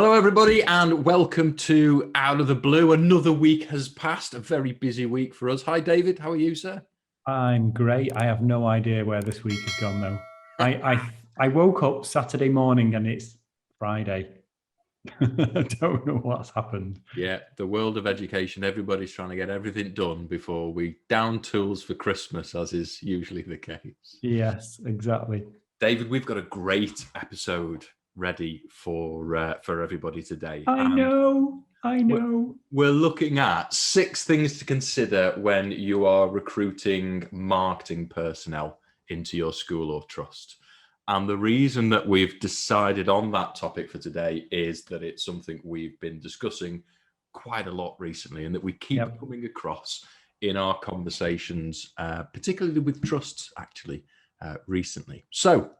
Hello, everybody, and welcome to Out of the Blue. Another week has passed, a very busy week for us. Hi, David. How are you, sir? I'm great. I have no idea where this week has gone, though. I woke up Saturday morning and it's Friday. I don't know what's happened. Yeah, the world of education, everybody's trying to get everything done before we down tools for Christmas, as is usually the case. Yes, exactly. David, we've got a great episode ready for everybody today. I know. We're looking at 6 things to consider when you are recruiting marketing personnel into your school or trust. And the reason that we've decided on that topic for today is that it's something we've been discussing quite a lot recently and that we keep coming across in our conversations, particularly with trusts, actually, recently. So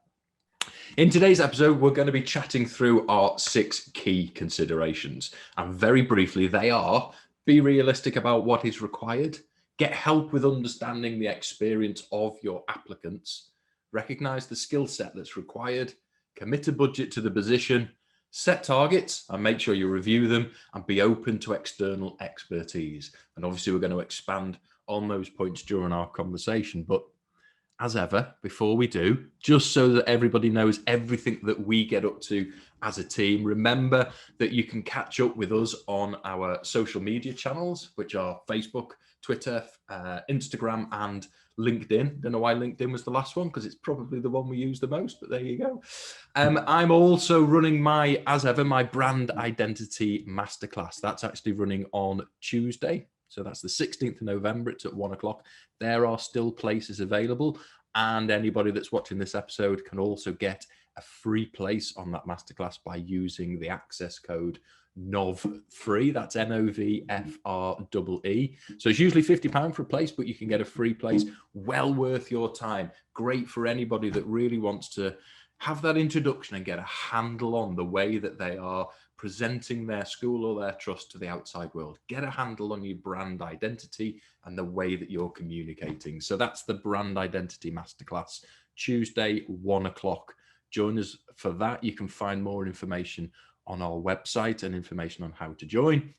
in today's episode, we're going to be chatting through our 6 key considerations. And very briefly, they are: be realistic about what is required, get help with understanding the experience of your applicants, recognize the skill set that's required, commit a budget to the position, set targets and make sure you review them, and be open to external expertise. And obviously, we're going to expand on those points during our conversation. But as ever, before we do, just so that everybody knows everything that we get up to as a team, remember that you can catch up with us on our social media channels, which are Facebook, Twitter, Instagram, and LinkedIn. Don't know why LinkedIn was the last one, because it's probably the one we use the most, but there you go. I'm also running as ever, my brand identity masterclass. That's actually running on Tuesday. So that's the 16th of November. It's at 1:00. There are still places available. And anybody that's watching this episode can also get a free place on that masterclass by using the access code NOVFREE. That's NOVFREE. So it's usually £50 for a place, but you can get a free place. Well worth your time. Great for anybody that really wants to have that introduction and get a handle on the way that they are presenting their school or their trust to the outside world. Get a handle on your brand identity and the way that you're communicating. So that's the Brand Identity Masterclass, Tuesday, 1:00. Join us for that. You can find more information on our website and information on how to join.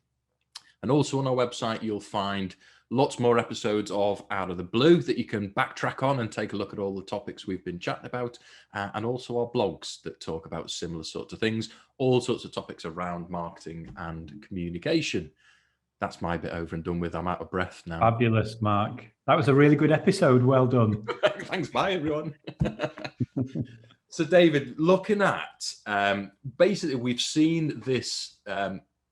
And also on our website, you'll find lots more episodes of Out of the Blue that you can backtrack on and take a look at all the topics we've been chatting about, and also our blogs that talk about similar sorts of things, all sorts of topics around marketing and communication. That's my bit over and done with. I'm out of breath now. Fabulous, Mark. That was a really good episode. Well done. Thanks. Bye, everyone. So, David, looking at, basically, we've seen this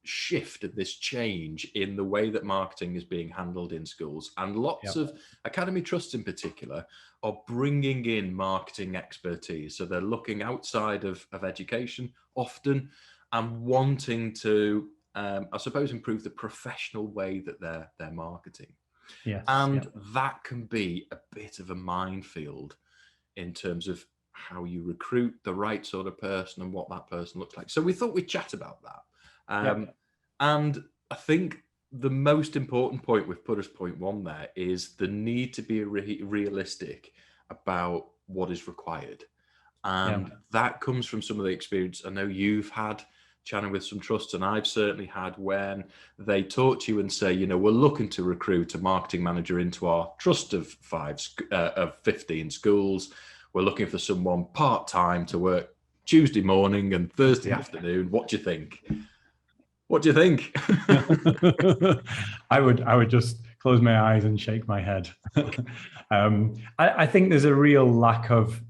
shift, this change in the way that marketing is being handled in schools, and lots of academy trusts in particular are bringing in marketing expertise. So they're looking outside of education often and wanting to, I suppose, improve the professional way that they're marketing. That can be a bit of a minefield in terms of how you recruit the right sort of person and what that person looks like. So we thought we'd chat about that. And I think the most important point we've put as point 1 there is the need to be realistic about what is required. And that comes from some of the experience I know you've had chatting with some trusts, and I've certainly had, when they talk to you and say, we're looking to recruit a marketing manager into our trust of 15 schools. We're looking for someone part-time to work Tuesday morning and Thursday afternoon. What do you think? What do you think? I would just close my eyes and shake my head. I think there's a real lack of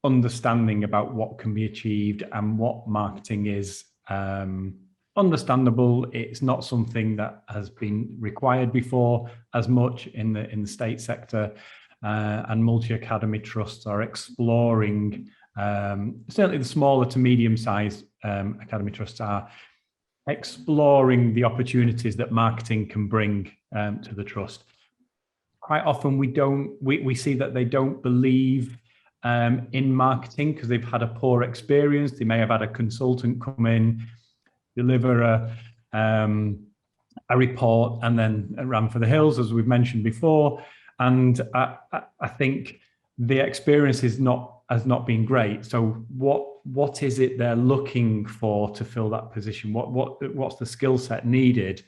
understanding about what can be achieved and what marketing is. Understandable. It's not something that has been required before as much in the state sector, and multi-academy trusts are exploring. Certainly, the smaller to medium-sized academy trusts are exploring the opportunities that marketing can bring to the trust. Quite often we see that they don't believe in marketing because they've had a poor experience. They may have had a consultant come in, deliver a report, and then ran for the hills, as we've mentioned before. And I think the experience has not been great. So what is it they're looking for to fill that position? What's the skill set needed?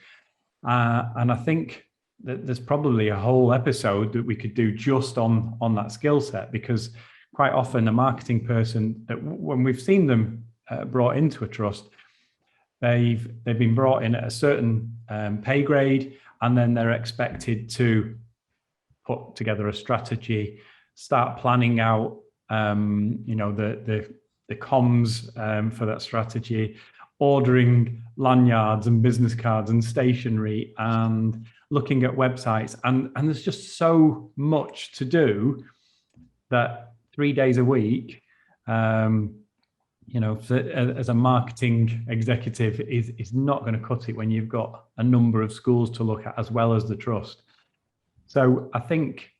And I think that there's probably a whole episode that we could do just on that skill set, because quite often a marketing person, that when we've seen them brought into a trust, they've been brought in at a certain pay grade, and then they're expected to put together a strategy, start planning out the comms for that strategy, ordering lanyards and business cards and stationery, and looking at websites, and there's just so much to do that 3 days a week, as a marketing executive is not going to cut it when you've got a number of schools to look at as well as the trust. So I think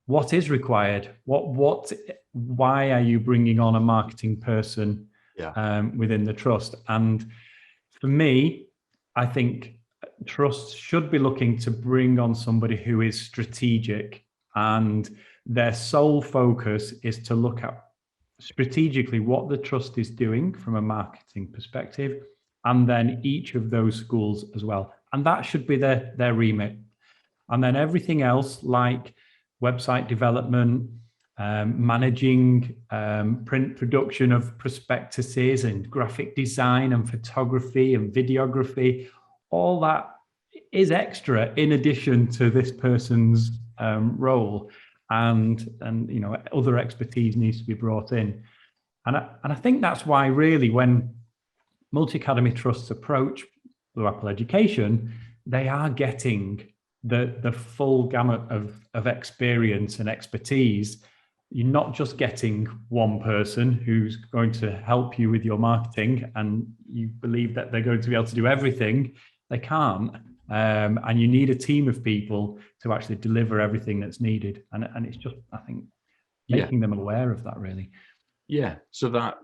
what is required? Why are you bringing on a marketing person within the trust? And for me, I think trusts should be looking to bring on somebody who is strategic, and their sole focus is to look at strategically what the trust is doing from a marketing perspective, and then each of those schools as well. And that should be their remit. And then everything else, like website development, managing print production of prospectuses and graphic design and photography and videography, all that is extra in addition to this person's role, and other expertise needs to be brought in. And I think that's why really when multi-academy trusts approach Blue Apple Education, they are getting the full gamut of experience and expertise. You're not just getting one person who's going to help you with your marketing, and you believe that they're going to be able to do everything. They can't. And you need a team of people to actually deliver everything that's needed. And it's just, I think, making them aware of that, really. Yeah. So that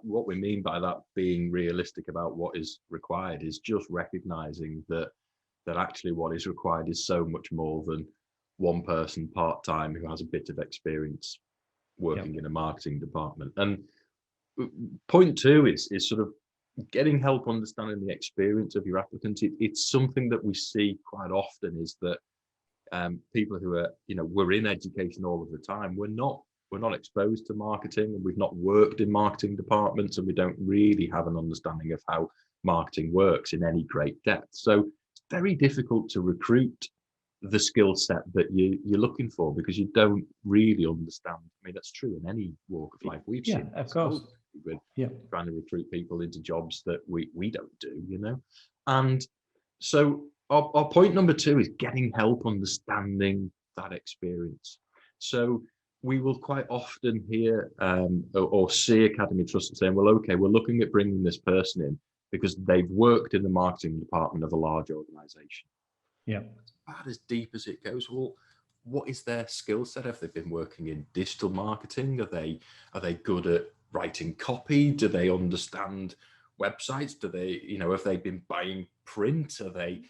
what we mean by that being realistic about what is required is just recognizing that actually what is required is so much more than one person part-time who has a bit of experience working in a marketing department. And point two is sort of getting help understanding the experience of your applicants. It's something that we see quite often, is that people who are, we're in education all of the time, we're not exposed to marketing, and we've not worked in marketing departments, and we don't really have an understanding of how marketing works in any great depth. So it's very difficult to recruit the skill set that you're looking for, because you don't really understand. I mean, that's true in any walk of life. We've seen, of course, with trying to recruit people into jobs that we don't do, And so our point number two is getting help understanding that experience. So we will quite often hear or see academy trusts saying, well, okay, we're looking at bringing this person in because they've worked in the marketing department of a large organization. Yeah. About as deep as it goes. Well, what is their skill set? Have they been working in digital marketing? Are they good at writing copy? Do they understand websites? Do they, have they been buying print? Are they,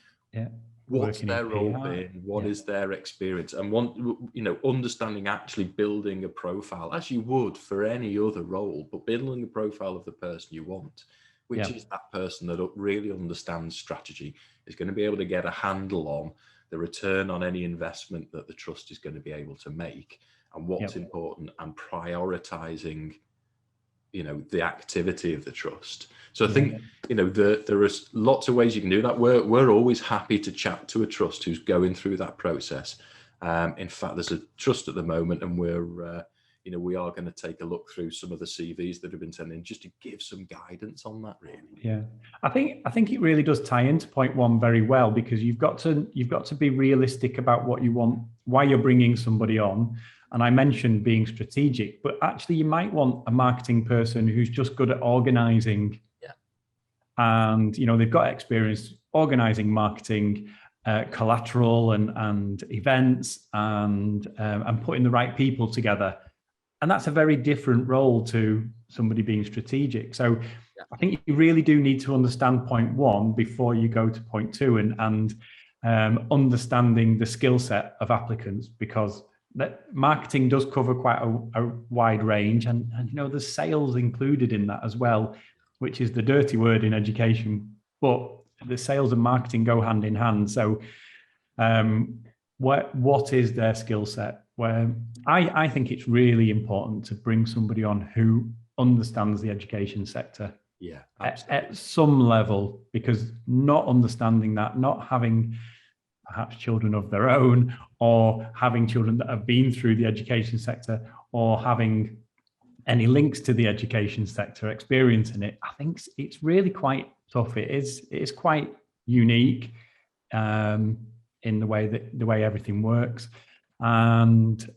what's their role been? What is their experience? And understanding, actually building a profile as you would for any other role, but building a profile of the person you want, which is that person that really understands strategy, is going to be able to get a handle on the return on any investment that the trust is going to be able to make, and what's important, and prioritizing, the activity of the trust. So I think, there are lots of ways you can do that. We're always happy to chat to a trust who's going through that process. In fact, there's a trust at the moment, and we are going to take a look through some of the CVs that have been sent in, just to give some guidance on that, really. Yeah, I think it really does tie into point one very well, because you've got to be realistic about what you want, why you're bringing somebody on. And I mentioned being strategic, but actually you might want a marketing person who's just good at organizing. Yeah. And they've got experience organizing marketing, collateral and events, and putting the right people together. And that's a very different role to somebody being strategic. So I think you really do need to understand point one before you go to point two, and understanding the skill set of applicants, because that marketing does cover quite a wide range, and there's sales included in that as well, which is the dirty word in education, but the sales and marketing go hand in hand. So what is their skill set? Where I think it's really important to bring somebody on who understands the education sector at some level, because not understanding that, not having perhaps children of their own, or having children that have been through the education sector, or having any links to the education sector, experience in it, I think it's really quite tough. It is quite unique in the way everything works. And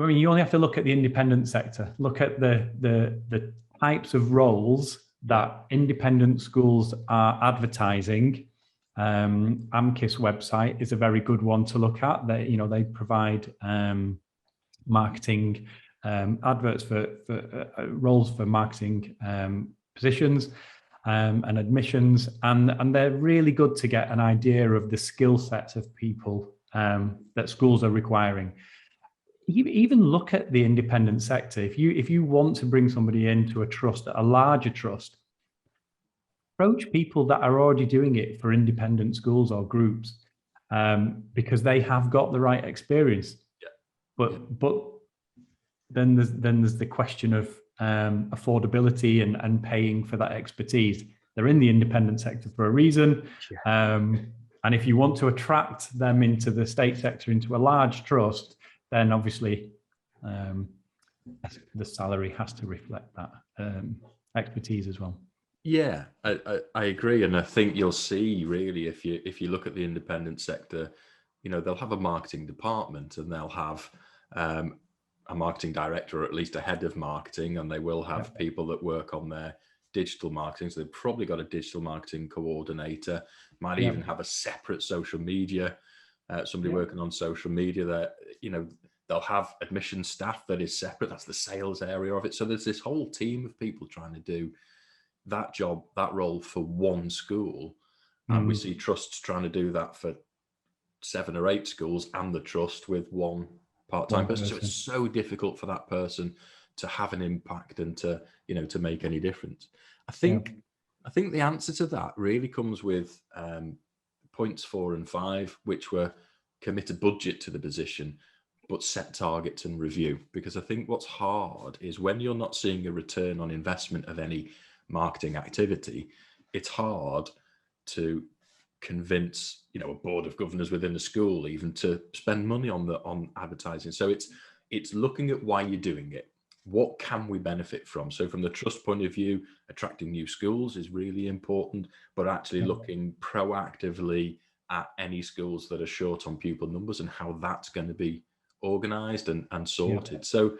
you only have to look at the independent sector, look at the types of roles that independent schools are advertising. AMCIS website is a very good one to look at. They provide marketing adverts for roles for marketing positions and admissions, and they're really good to get an idea of the skill sets of people that schools are requiring. Even look at the independent sector. If you want to bring somebody into a trust, a larger trust, approach people that are already doing it for independent schools or groups, because they have got the right experience. But then there's the question of affordability and paying for that expertise. They're in the independent sector for a reason, and if you want to attract them into the state sector, into a large trust, then obviously the salary has to reflect that expertise as well. Yeah, I agree, and I think you'll see really if you look at the independent sector, they'll have a marketing department, and they'll have a marketing director, or at least a head of marketing, and they will have people that work on their digital marketing. So they've probably got a digital marketing coordinator, might even have a separate social media, somebody working on social media. That they'll have admission staff that is separate. That's the sales area of it. So there's this whole team of people trying to do that job, that role for one school, and we see trusts trying to do that for 7 or 8 schools and the trust with one part-time person. So it's so difficult for that person to have an impact and to make any difference. I think the answer to that really comes with points 4 and 5, which were commit a budget to the position, but set targets and review. Because I think what's hard is when you're not seeing a return on investment of any marketing activity, it's hard to convince a board of governors within a school even to spend money on advertising. So it's looking at why you're doing it. What can we benefit from? So from the trust point of view, attracting new schools is really important, but actually looking proactively at any schools that are short on pupil numbers and how that's going to be organized and sorted. So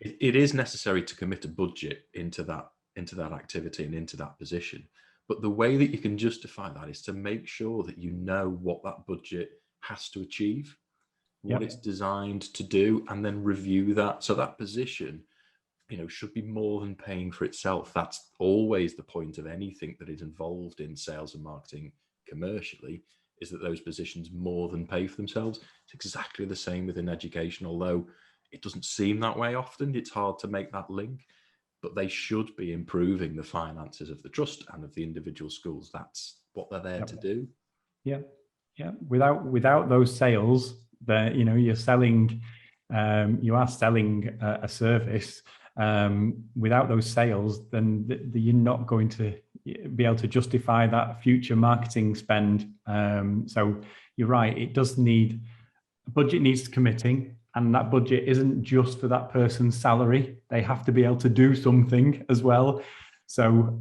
it is necessary to commit a budget into that activity and into that position. But the way that you can justify that is to make sure that you know what that budget has to achieve, what it's designed to do, and then review that. So that position, should be more than paying for itself. That's always the point of anything that is involved in sales and marketing commercially, is that those positions more than pay for themselves. It's exactly the same within education, although it doesn't seem that way often. It's hard to make that link. But they should be improving the finances of the trust and of the individual schools. That's what they're there to do. Yeah. Without those sales, you're selling. You are selling a service. Without those sales, then you're not going to be able to justify that future marketing spend. So you're right. It does need a budget, needs committing. And that budget isn't just for that person's salary. They have to be able to do something as well. So,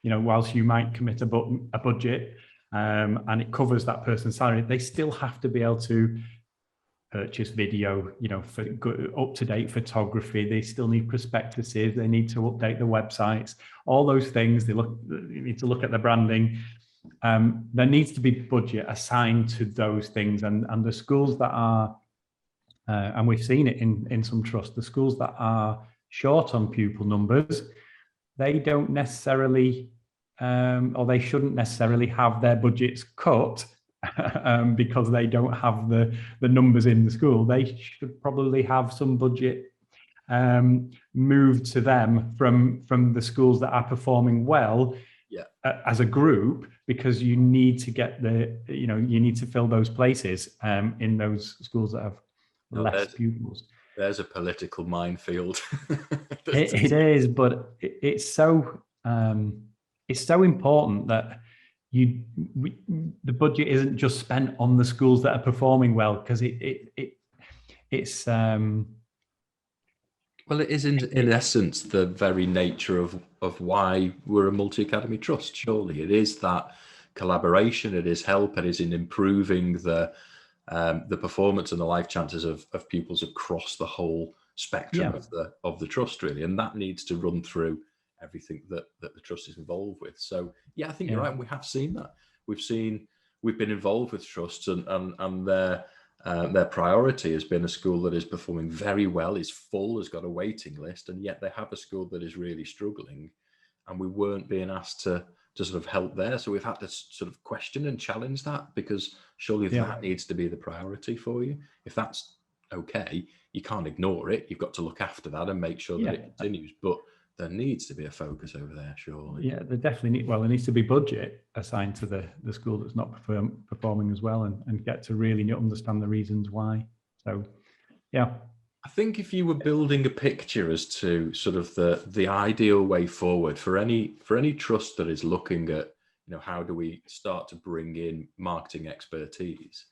whilst you might commit a budget and it covers that person's salary, they still have to be able to purchase video, for up-to-date photography. They still need prospectuses. They need to update the websites, all those things. They need to look at the branding. There needs to be budget assigned to those things. And the schools that are, and we've seen it in some trusts, the schools that are short on pupil numbers, they don't necessarily, or they shouldn't necessarily have their budgets cut because they don't have the numbers in the school. They should probably have some budget moved to them from the schools that are performing well as a group, because you need to get you need to fill those places in those schools that have less pupils. There's a political minefield. It is, but it's so important that the budget isn't just spent on the schools that are performing well, because it's well, it is in essence the very nature of why we're a multi-academy trust. Surely it is that collaboration, it is help, it is in improving the performance and the life chances of pupils across the whole spectrum of the trust, really, and that needs to run through everything that the trust is involved with. So I think you're right. We have seen that. We've been involved with trusts, and their priority has been a school that is performing very well, is full, has got a waiting list, and yet they have a school that is really struggling, and we weren't being asked to sort of help there. So we've had to sort of question and challenge that, because surely that needs to be the priority for you. If that's okay, you can't ignore it. You've got to look after that and make sure that it continues. But there needs to be a focus over there, surely. Yeah, there definitely there needs to be budget assigned to the school that's not performing as well, and get to really understand the reasons why. So, yeah. I think if you were building a picture as to sort of the ideal way forward for any trust that is looking at, how do we start to bring in marketing expertise,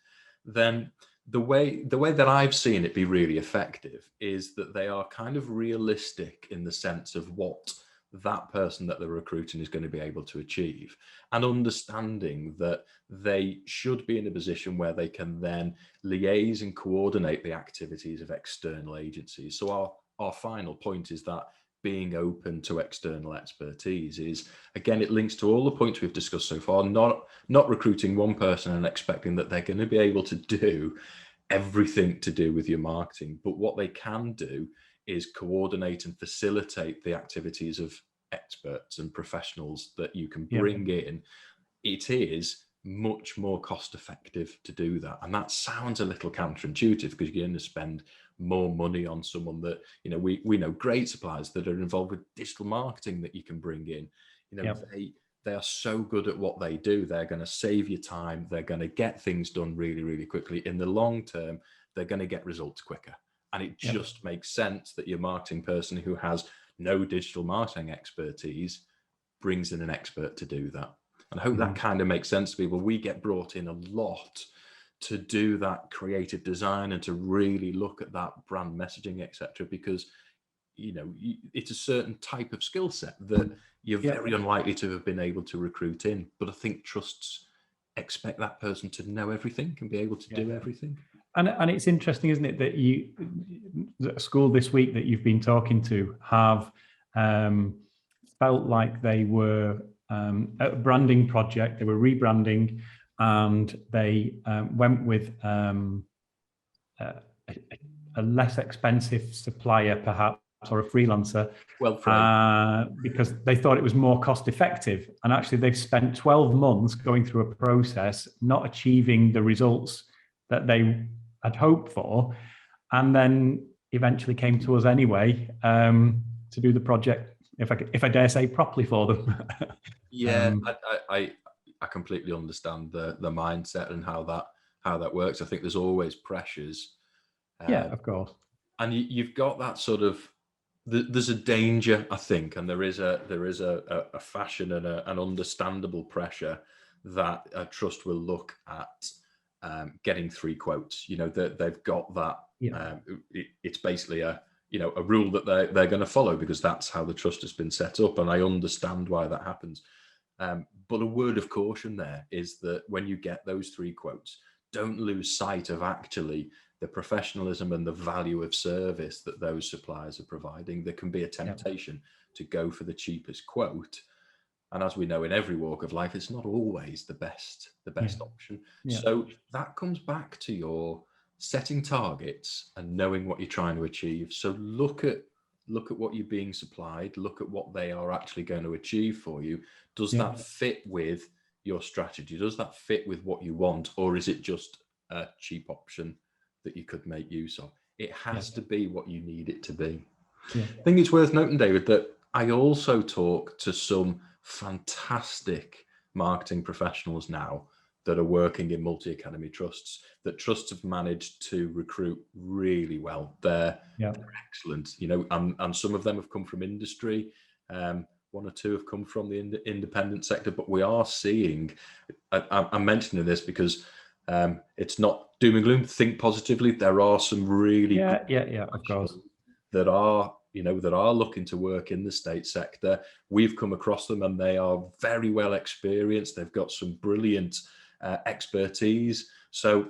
then the way that I've seen it be really effective is that they are kind of realistic in the sense of what that person that they're recruiting is going to be able to achieve, and understanding that they should be in a position where they can then liaise and coordinate the activities of external agencies. So our final point is that being open to external expertise is, again, it links to all the points we've discussed so far, not recruiting one person and expecting that they're going to be able to do everything to do with your marketing, but what they can do is coordinate and facilitate the activities of experts and professionals that you can bring in. It is much more cost effective to do that. And that sounds a little counterintuitive, because you're going to spend more money on someone that, we know great suppliers that are involved with digital marketing that you can bring in. They are so good at what they do. They're going to save you time. They're going to get things done really, really quickly. In the long term, they're going to get results quicker. And it just makes sense that your marketing person who has no digital marketing expertise brings in an expert to do that. And I hope that kind of makes sense to people. We get brought in a lot to do that creative design and to really look at that brand messaging, etc., because it's a certain type of skill set that you're very unlikely to have been able to recruit in. But I think trusts expect that person to know everything and be able to do everything. And it's interesting, isn't it, that a school this week that you've been talking to have felt like they were at a branding project, they were rebranding, and they went with a less expensive supplier, perhaps, or a freelancer, because they thought it was more cost effective. And actually, they've spent 12 months going through a process, not achieving the results that they had hoped for, and then eventually came to us anyway to do the project, if I dare say, properly for them. I completely understand the mindset and how that works. I think there's always pressures. Of course. And you've got that sort of, there's a danger, I think, and there is a fashion and an understandable pressure that a trust will look at getting 3 quotes. That they've got that. It's basically a rule that they're going to follow, because that's how the trust has been set up, and I understand why that happens. But a word of caution there is that when you get those 3 quotes, don't lose sight of actually the professionalism and the value of service that those suppliers are providing. There can be a temptation to go for the cheapest quote. And as we know, in every walk of life, it's not always the best option. So that comes back to your setting targets and knowing what you're trying to achieve. So look at what you're being supplied, look at what they are actually going to achieve for you. Does that fit with your strategy? Does that fit with what you want, or is it just a cheap option that you could make use of? It has to be what you need it to be. Yeah. I think it's worth noting, David, that I also talk to some fantastic marketing professionals now that are working in multi-academy trusts, that trusts have managed to recruit really well. They're excellent, you know, and some of them have come from industry. One or two have come from the independent sector, but we are seeing, I'm mentioning this because it's not doom and gloom. Think positively. There are some really of course, that are, you know, that are looking to work in the state sector. We've come across them and they are very well experienced. They've got some brilliant expertise. So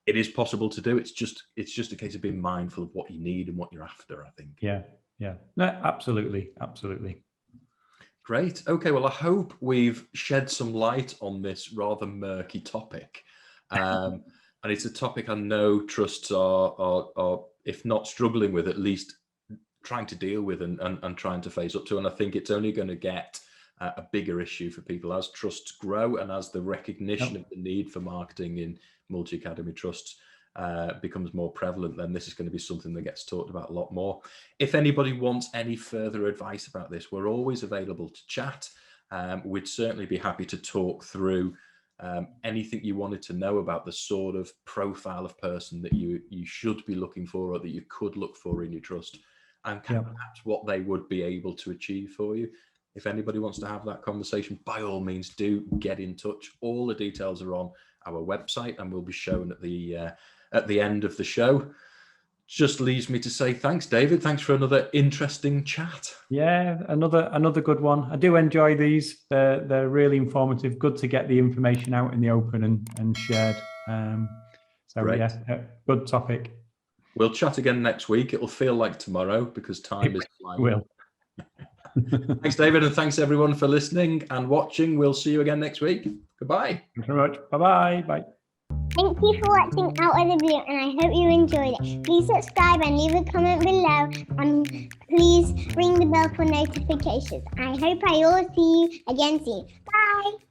it is possible to do. It's just a case of being mindful of what you need and what you're after, I think. Yeah. No, absolutely. Great. Okay, well, I hope we've shed some light on this rather murky topic. And it's a topic I know trusts are, if not struggling with, at least trying to deal with and trying to face up to. And I think it's only going to get a bigger issue for people as trusts grow and as the recognition of the need for marketing in multi-academy trusts becomes more prevalent. Then this is going to be something that gets talked about a lot more. If anybody wants any further advice about this, we're always available to chat. We'd certainly be happy to talk through anything you wanted to know about the sort of profile of person that you should be looking for, or that you could look for in your trust, and perhaps what they would be able to achieve for you. If anybody wants to have that conversation, by all means, do get in touch. All the details are on our website and will be shown at the end of the show. Just leaves me to say thanks, David. Thanks for another interesting chat. Yeah, another good one. I do enjoy these. They're really informative. Good to get the information out in the open and shared. Great. Good topic. We'll chat again next week. It'll feel like tomorrow because time is flying. Will. Thanks, David, and thanks everyone for listening and watching. We'll see you again next week. Goodbye. Thanks very much. Bye-bye. Bye. Thank you for watching our video, and I hope you enjoyed it. Please subscribe and leave a comment below, and please ring the bell for notifications. I hope I will see you again soon. Bye.